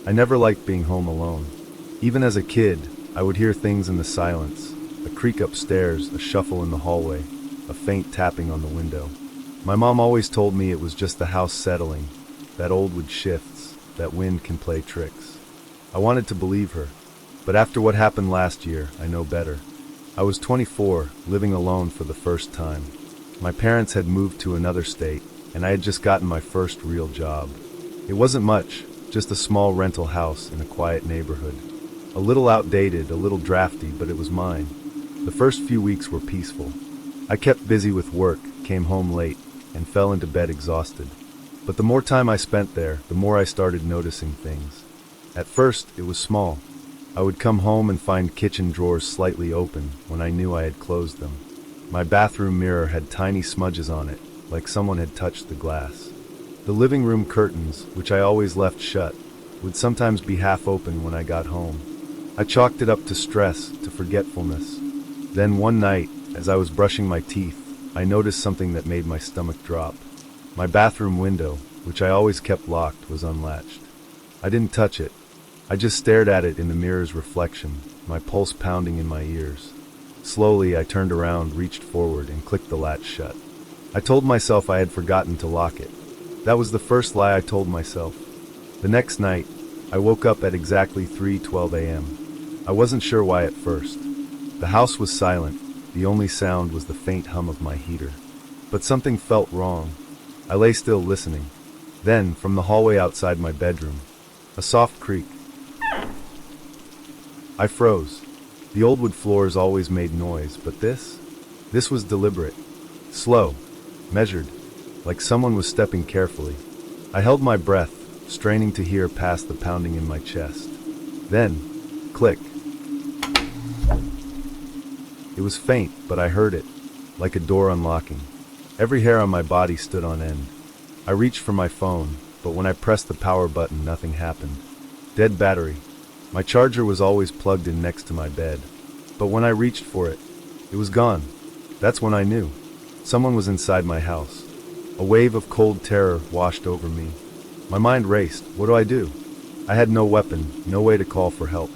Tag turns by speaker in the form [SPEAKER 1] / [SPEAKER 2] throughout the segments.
[SPEAKER 1] I never liked being home alone. Even as a kid, I would hear things in the silence, a creak upstairs, a shuffle in the hallway, a faint tapping on the window. My mom always told me it was just the house settling, that old wood shifts, that wind can play tricks. I wanted to believe her, but after what happened last year, I know better. I was 24, living alone for the first time. My parents had moved to another state, and I had just gotten my first real job. It wasn't much, just a small rental house in a quiet neighborhood. A little outdated, a little drafty, but it was mine. The first few weeks were peaceful. I kept busy with work, came home late, and fell into bed exhausted. But the more time I spent there, the more I started noticing things. At first, it was small. I would come home and find kitchen drawers slightly open when I knew I had closed them. My bathroom mirror had tiny smudges on it, like someone had touched the glass. The living room curtains, which I always left shut, would sometimes be half open when I got home. I chalked it up to stress, to forgetfulness. Then one night, as I was brushing my teeth, I noticed something that made my stomach drop. My bathroom window, which I always kept locked, was unlatched. I didn't touch it. I just stared at it in the mirror's reflection, my pulse pounding in my ears. Slowly, I turned around, reached forward, and clicked the latch shut. I told myself I had forgotten to lock it. That was the first lie I told myself. The next night, I woke up at exactly 3:12 a.m. I wasn't sure why at first. The house was silent. The only sound was the faint hum of my heater. But something felt wrong. I lay still listening. Then, from the hallway outside my bedroom, a soft creak. I froze. The old wood floors always made noise, but this was deliberate. Slow. Measured. Like someone was stepping carefully. I held my breath, straining to hear past the pounding in my chest. Then, click. It was faint, but I heard it, like a door unlocking. Every hair on my body stood on end. I reached for my phone, but when I pressed the power button, nothing happened. Dead battery. My charger was always plugged in next to my bed. But when I reached for it, it was gone. That's when I knew. Someone was inside my house. A wave of cold terror washed over me. My mind raced. What do I do? I had no weapon, no way to call for help.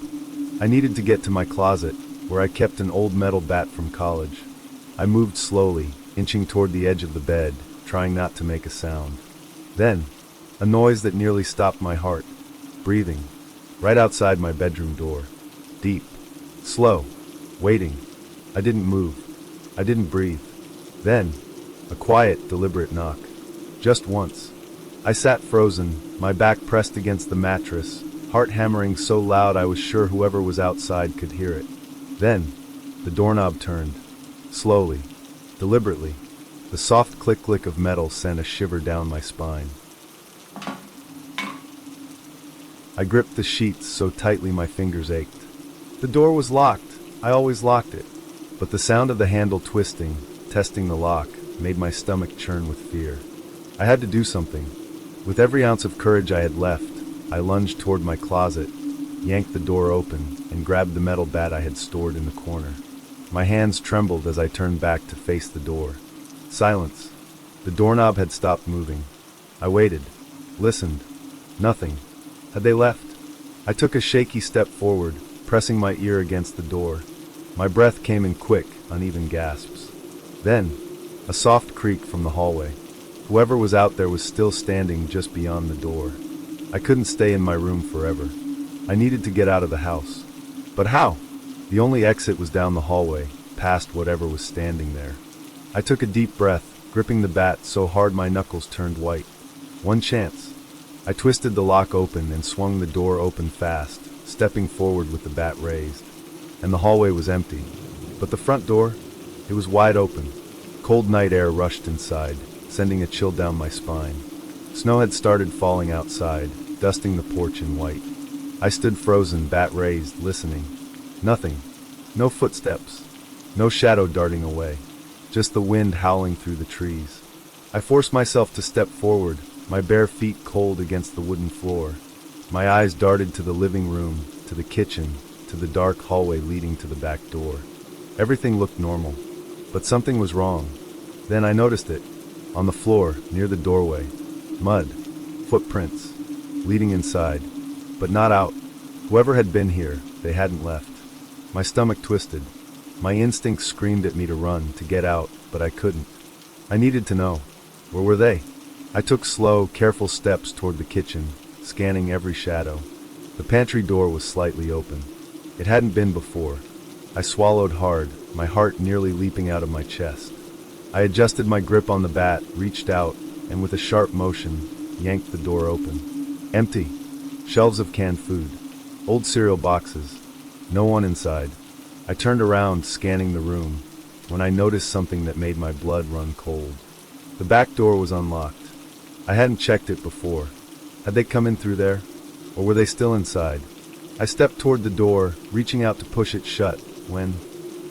[SPEAKER 1] I needed to get to my closet, where I kept an old metal bat from college. I moved slowly, inching toward the edge of the bed, trying not to make a sound. Then, a noise that nearly stopped my heart. Breathing. Right outside my bedroom door. Deep. Slow. Waiting. I didn't move. I didn't breathe. Then, a quiet, deliberate knock. Just once. I sat frozen, my back pressed against the mattress, heart hammering so loud I was sure whoever was outside could hear it. Then, the doorknob turned. Slowly. Deliberately. The soft click-click of metal sent a shiver down my spine. I gripped the sheets so tightly my fingers ached. The door was locked. I always locked it. But the sound of the handle twisting, testing the lock, made my stomach churn with fear. I had to do something. With every ounce of courage I had left, I lunged toward my closet, yanked the door open, and grabbed the metal bat I had stored in the corner. My hands trembled as I turned back to face the door. Silence. The doorknob had stopped moving. I waited. Listened. Nothing. Had they left? I took a shaky step forward, pressing my ear against the door. My breath came in quick, uneven gasps. Then, a soft creak from the hallway. Whoever was out there was still standing just beyond the door. I couldn't stay in my room forever. I needed to get out of the house. But how? The only exit was down the hallway, past whatever was standing there. I took a deep breath, gripping the bat so hard my knuckles turned white. One chance. I twisted the lock open and swung the door open fast, stepping forward with the bat raised. And the hallway was empty. But the front door? It was wide open. Cold night air rushed inside, sending a chill down my spine. Snow had started falling outside, dusting the porch in white. I stood frozen, bat raised, listening. Nothing. No footsteps. No shadow darting away. Just the wind howling through the trees. I forced myself to step forward, my bare feet cold against the wooden floor. My eyes darted to the living room, to the kitchen, to the dark hallway leading to the back door. Everything looked normal, but something was wrong. Then I noticed it. On the floor, near the doorway. Mud. Footprints. Leading inside. but not out. Whoever had been here, they hadn't left. My stomach twisted. My instincts screamed at me to run, to get out, but I couldn't. I needed to know. Where were they? I took slow, careful steps toward the kitchen, scanning every shadow. The pantry door was slightly open. It hadn't been before. I swallowed hard, my heart nearly leaping out of my chest. I adjusted my grip on the bat, reached out, and with a sharp motion, yanked the door open. Empty. Shelves of canned food. Old cereal boxes. No one inside. I turned around, scanning the room, when I noticed something that made my blood run cold. The back door was unlocked. I hadn't checked it before. Had they come in through there? Or were they still inside? I stepped toward the door, reaching out to push it shut, when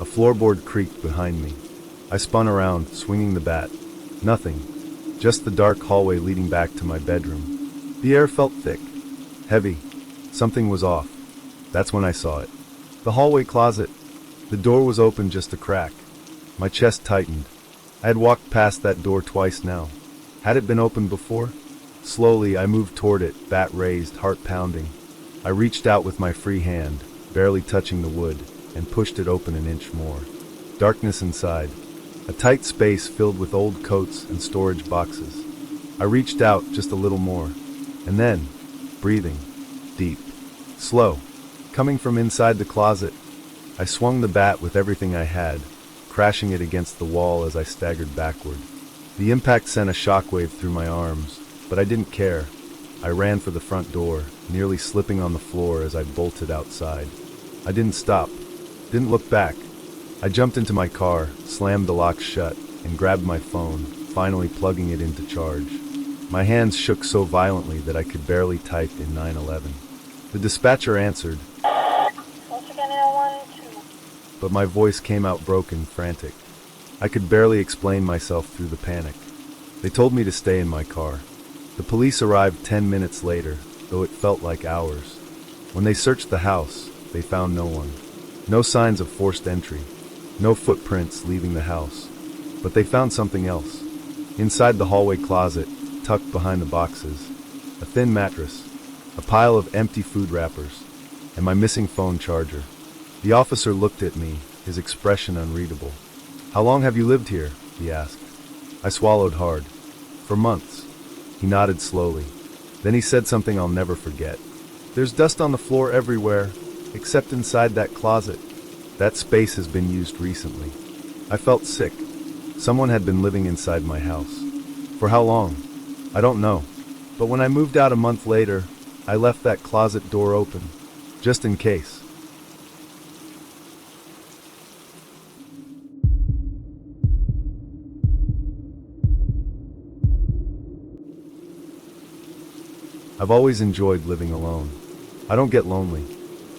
[SPEAKER 1] a floorboard creaked behind me. I spun around, swinging the bat. Nothing. Just the dark hallway leading back to my bedroom. The air felt thick. Heavy. Something was off. That's when I saw it. The hallway closet. The door was open just a crack. My chest tightened. I had walked past that door twice now. Had it been opened before? Slowly, I moved toward it, bat raised, heart pounding. I reached out with my free hand, barely touching the wood, and pushed it open an inch more. Darkness inside. A tight space filled with old coats and storage boxes. I reached out just a little more. And then, breathing. Deep. Slow. Coming from inside the closet. I swung the bat with everything I had, crashing it against the wall as I staggered backward. The impact sent a shockwave through my arms, but I didn't care. I ran for the front door, nearly slipping on the floor as I bolted outside. I didn't stop, didn't look back. I jumped into my car, slammed the lock shut, and grabbed my phone, finally plugging it into charge. My hands shook so violently that I could barely type in 911. The dispatcher answered, but my voice came out broken, frantic. I could barely explain myself through the panic. They told me to stay in my car. The police arrived 10 minutes later, though it felt like hours. When they searched the house, they found no one. No signs of forced entry. No footprints leaving the house. But they found something else. Inside the hallway closet, tucked behind the boxes, a thin mattress, a pile of empty food wrappers, and my missing phone charger. The officer looked at me, his expression unreadable. "How long have you lived here?" he asked. I swallowed hard. "For months." He nodded slowly. Then he said something I'll never forget. "There's dust on the floor everywhere, except inside that closet. That space has been used recently." I felt sick. Someone had been living inside my house. For how long? I don't know. But when I moved out a month later, I left that closet door open, just in case. I've always enjoyed living alone. I don't get lonely.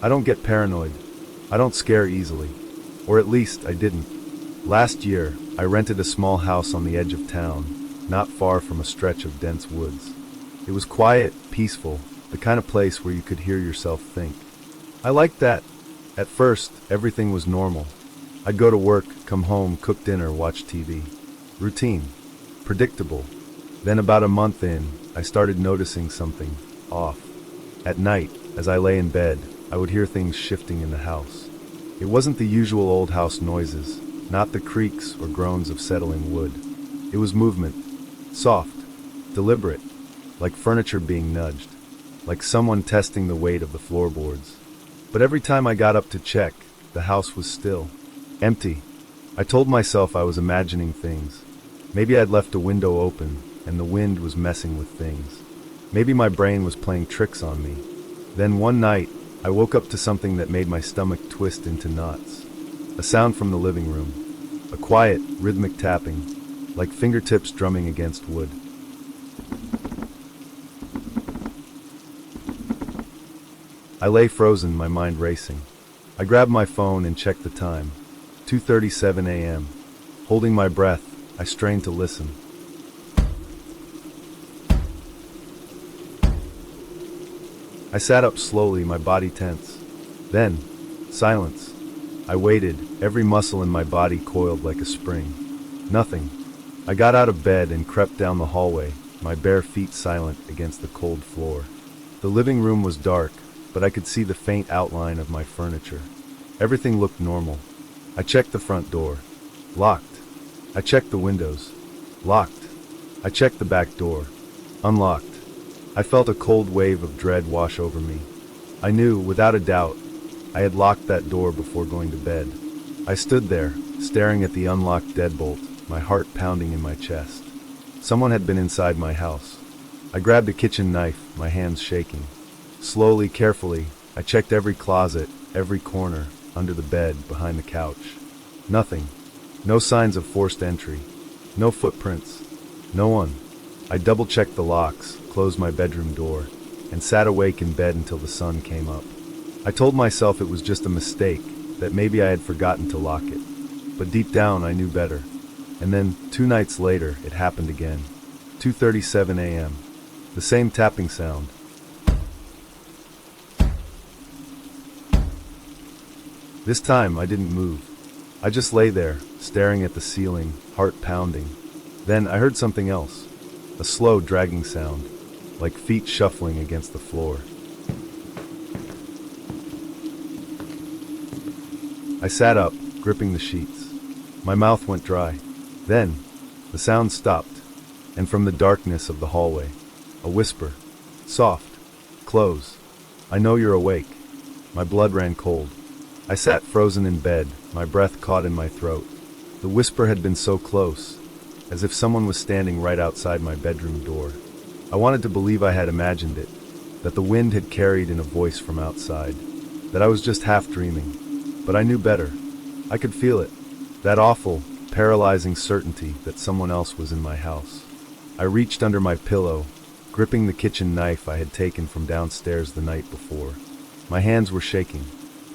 [SPEAKER 1] I don't get paranoid. I don't scare easily. Or at least I didn't. Last year, I rented a small house on the edge of town, not far from a stretch of dense woods. It was quiet, peaceful, the kind of place where you could hear yourself think. I liked that. At first, everything was normal. I'd go to work, come home, cook dinner, watch TV. Routine. Predictable. Then about a month in, I started noticing something off. At night, as I lay in bed, I would hear things shifting in the house. It wasn't the usual old house noises, not the creaks or groans of settling wood. It was movement. Soft. Deliberate. Like furniture being nudged. Like someone testing the weight of the floorboards. But every time I got up to check, the house was still. Empty. I told myself I was imagining things. Maybe I'd left a window open, and the wind was messing with things. Maybe my brain was playing tricks on me. Then one night, I woke up to something that made my stomach twist into knots. A sound from the living room. A quiet, rhythmic tapping, like fingertips drumming against wood. I lay frozen, my mind racing. I grabbed my phone and checked the time. 2:37 a.m. Holding my breath, I strained to listen. I sat up slowly, my body tense. Then, silence. I waited, every muscle in my body coiled like a spring. Nothing. I got out of bed and crept down the hallway, my bare feet silent against the cold floor. The living room was dark, but I could see the faint outline of my furniture. Everything looked normal. I checked the front door. Locked. I checked the windows. Locked. I checked the back door. Unlocked. I felt a cold wave of dread wash over me. I knew, without a doubt, I had locked that door before going to bed. I stood there, staring at the unlocked deadbolt, my heart pounding in my chest. Someone had been inside my house. I grabbed a kitchen knife, my hands shaking. Slowly, carefully, I checked every closet, every corner, under the bed, behind the couch. Nothing. No signs of forced entry. No footprints. No one. I double-checked the locks, closed my bedroom door, and sat awake in bed until the sun came up. I told myself it was just a mistake, that maybe I had forgotten to lock it. But deep down, I knew better. And then, 2 nights later, it happened again. 2:37 a.m. The same tapping sound. This time, I didn't move. I just lay there, staring at the ceiling, heart pounding. Then I heard something else. A slow, dragging sound, like feet shuffling against the floor. I sat up, gripping the sheets. My mouth went dry. Then, the sound stopped, and from the darkness of the hallway, a whisper. Soft. Close. I know you're awake. My blood ran cold. I sat frozen in bed, my breath caught in my throat. The whisper had been so close, as if someone was standing right outside my bedroom door. I wanted to believe I had imagined it, that the wind had carried in a voice from outside, that I was just half dreaming. But I knew better. I could feel it, that awful, paralyzing certainty that someone else was in my house. I reached under my pillow, gripping the kitchen knife I had taken from downstairs the night before. My hands were shaking.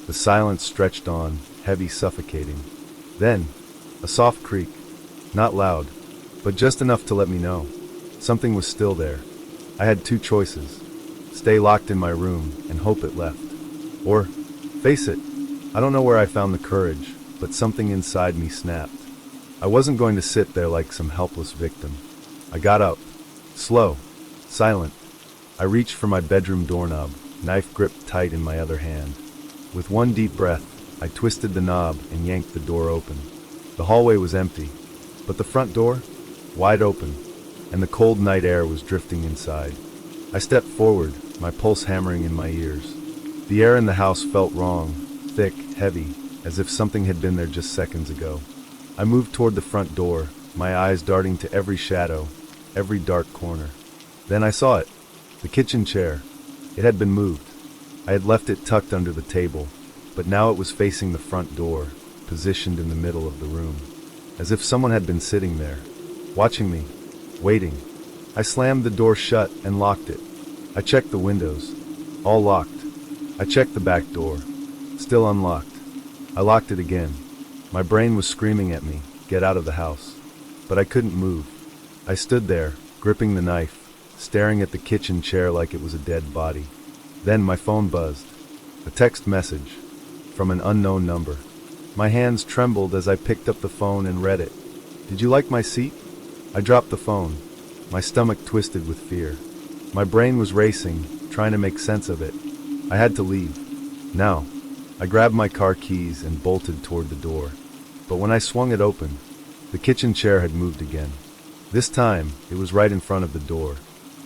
[SPEAKER 1] The silence stretched on, heavy, suffocating. Then, a soft creak. Not loud, but just enough to let me know. Something was still there. I had 2 choices. Stay locked in my room and hope it left. Or, face it. I don't know where I found the courage, but something inside me snapped. I wasn't going to sit there like some helpless victim. I got up. Slow. Silent. I reached for my bedroom doorknob, knife gripped tight in my other hand. With one deep breath, I twisted the knob and yanked the door open. The hallway was empty, but the front door, wide open, and the cold night air was drifting inside. I stepped forward, my pulse hammering in my ears. The air in the house felt wrong, thick, heavy, as if something had been there just seconds ago. I moved toward the front door, my eyes darting to every shadow, every dark corner. Then I saw it, the kitchen chair. It had been moved. I had left it tucked under the table, but now it was facing the front door, positioned in the middle of the room, as if someone had been sitting there, watching me, waiting. I slammed the door shut and locked it. I checked the windows, all locked. I checked the back door, still unlocked. I locked it again. My brain was screaming at me, get out of the house. But I couldn't move. I stood there, gripping the knife, staring at the kitchen chair like it was a dead body. Then my phone buzzed. A text message from an unknown number. My hands trembled as I picked up the phone and read it. Did you like my seat? I dropped the phone. My stomach twisted with fear. My brain was racing, trying to make sense of it. I had to leave. Now. I grabbed my car keys and bolted toward the door. But when I swung it open, the kitchen chair had moved again. This time, it was right in front of the door,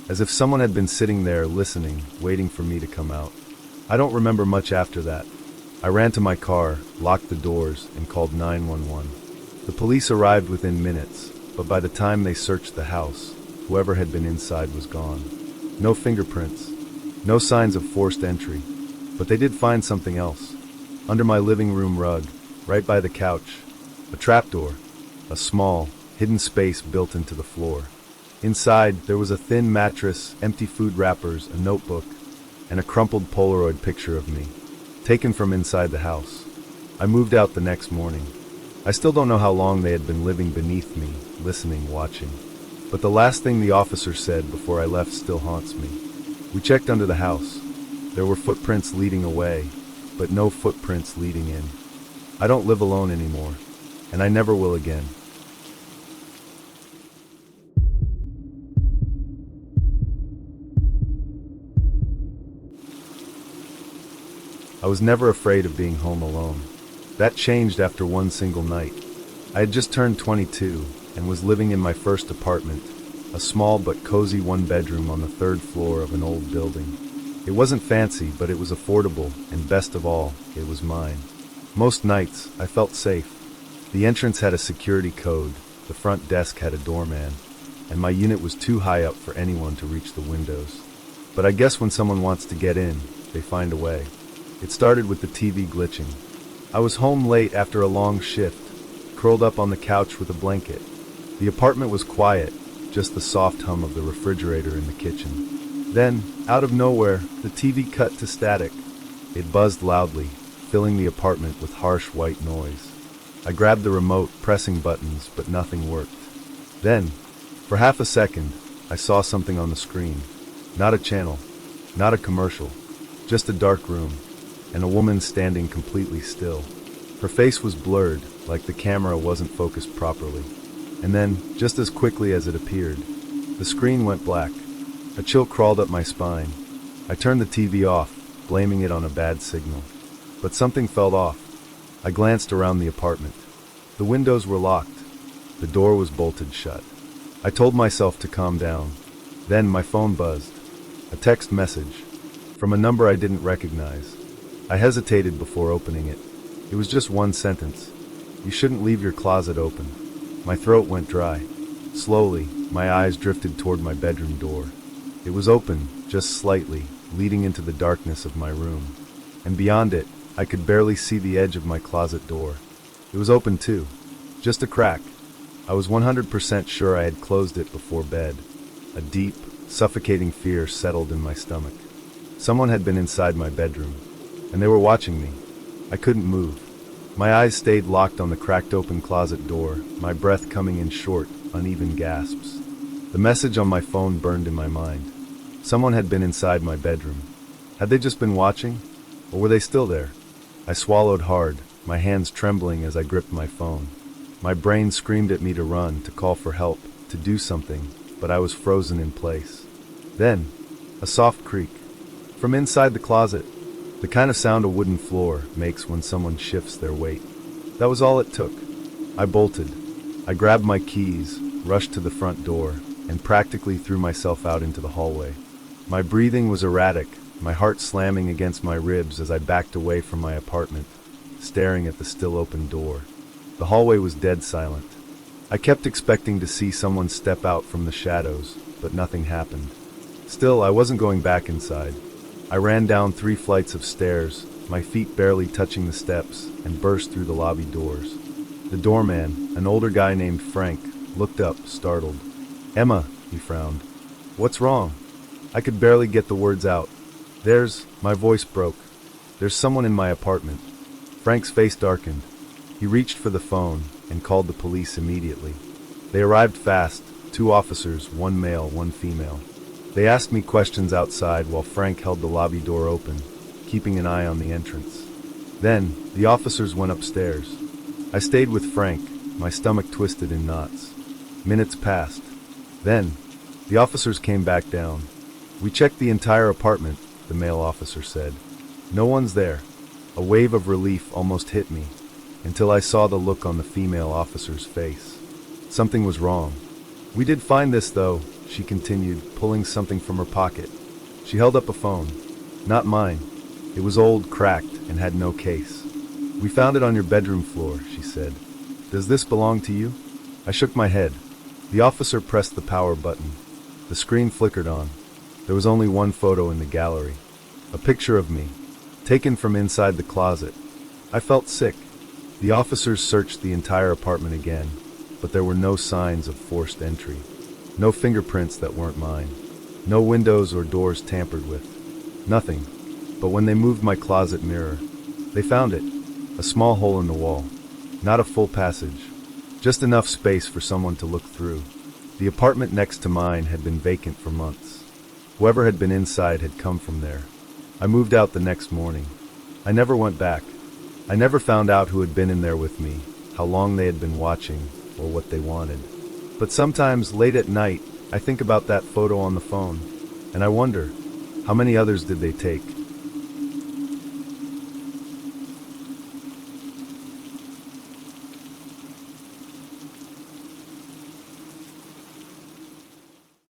[SPEAKER 1] as if someone had been sitting there listening, waiting for me to come out. I don't remember much after that. I ran to my car, locked the doors, and called 911. The police arrived within minutes, but by the time they searched the house, whoever had been inside was gone. No fingerprints, no signs of forced entry, but they did find something else. Under my living room rug, right by the couch, a trapdoor, a small, hidden space built into the floor. Inside, there was a thin mattress, empty food wrappers, a notebook, and a crumpled Polaroid picture of me, taken from inside the house. I moved out the next morning. I still don't know how long they had been living beneath me, listening, watching. But the last thing the officer said before I left still haunts me. We checked under the house. There were footprints leading away, but no footprints leading in. I don't live alone anymore, and I never will again. I was never afraid of being home alone. That changed after one single night. I had just turned 22 and was living in my first apartment, a small but cozy one-bedroom on the third floor of an old building. It wasn't fancy, but it was affordable, and best of all, it was mine. Most nights, I felt safe. The entrance had a security code, the front desk had a doorman, and my unit was too high up for anyone to reach the windows. But I guess when someone wants to get in, they find a way. It started with the TV glitching. I was home late after a long shift, curled up on the couch with a blanket. The apartment was quiet, just the soft hum of the refrigerator in the kitchen. Then, out of nowhere, the TV cut to static. It buzzed loudly, filling the apartment with harsh white noise. I grabbed the remote, pressing buttons, but nothing worked. Then, for half a second, I saw something on the screen. Not a channel, not a commercial, just a dark room, and a woman standing completely still. Her face was blurred, like the camera wasn't focused properly. And then, just as quickly as it appeared, the screen went black. A chill crawled up my spine. I turned the TV off, blaming it on a bad signal. But something felt off. I glanced around the apartment. The windows were locked. The door was bolted shut. I told myself to calm down. Then my phone buzzed. A text message from a number I didn't recognize. I hesitated before opening it. It was just one sentence. You shouldn't leave your closet open. My throat went dry. Slowly, my eyes drifted toward my bedroom door. It was open, just slightly, leading into the darkness of my room. And beyond it, I could barely see the edge of my closet door. It was open too, just a crack. I was 100% sure I had closed it before bed. A deep, suffocating fear settled in my stomach. Someone had been inside my bedroom, and they were watching me. I couldn't move. My eyes stayed locked on the cracked open closet door, my breath coming in short, uneven gasps. The message on my phone burned in my mind. Someone had been inside my bedroom. Had they just been watching? Or were they still there? I swallowed hard, my hands trembling as I gripped my phone. My brain screamed at me to run, to call for help, to do something, but I was frozen in place. Then, a soft creak. From inside the closet, the kind of sound a wooden floor makes when someone shifts their weight. That was all it took. I bolted. I grabbed my keys, rushed to the front door, and practically threw myself out into the hallway. My breathing was erratic, my heart slamming against my ribs as I backed away from my apartment, staring at the still open door. The hallway was dead silent. I kept expecting to see someone step out from the shadows, but nothing happened. Still, I wasn't going back inside. I ran down 3 flights of stairs, my feet barely touching the steps, and burst through the lobby doors. The doorman, an older guy named Frank, looked up, startled. "Emma," he frowned. "What's wrong?" I could barely get the words out. My voice broke. "There's someone in my apartment." Frank's face darkened. He reached for the phone and called the police immediately. They arrived fast, 2 officers, 1 male, 1 female. They asked me questions outside while Frank held the lobby door open, keeping an eye on the entrance. Then, the officers went upstairs. I stayed with Frank, my stomach twisted in knots. Minutes passed. Then, the officers came back down. "We checked the entire apartment," the male officer said. "No one's there." A wave of relief almost hit me, until I saw the look on the female officer's face. Something was wrong. "We did find this, though," she continued, pulling something from her pocket. She held up a phone. Not mine. It was old, cracked, and had no case. "We found it on your bedroom floor," she said. "Does this belong to you?" I shook my head. The officer pressed the power button. The screen flickered on. There was only one photo in the gallery. A picture of me, taken from inside the closet. I felt sick. The officers searched the entire apartment again, but there were no signs of forced entry. No fingerprints that weren't mine. No windows or doors tampered with. Nothing. But when they moved my closet mirror, they found it. A small hole in the wall. Not a full passage. Just enough space for someone to look through. The apartment next to mine had been vacant for months. Whoever had been inside had come from there. I moved out the next morning. I never went back. I never found out who had been in there with me, how long they had been watching, or what they wanted. But sometimes, late at night, I think about that photo on the phone, and I wonder, how many others did they take?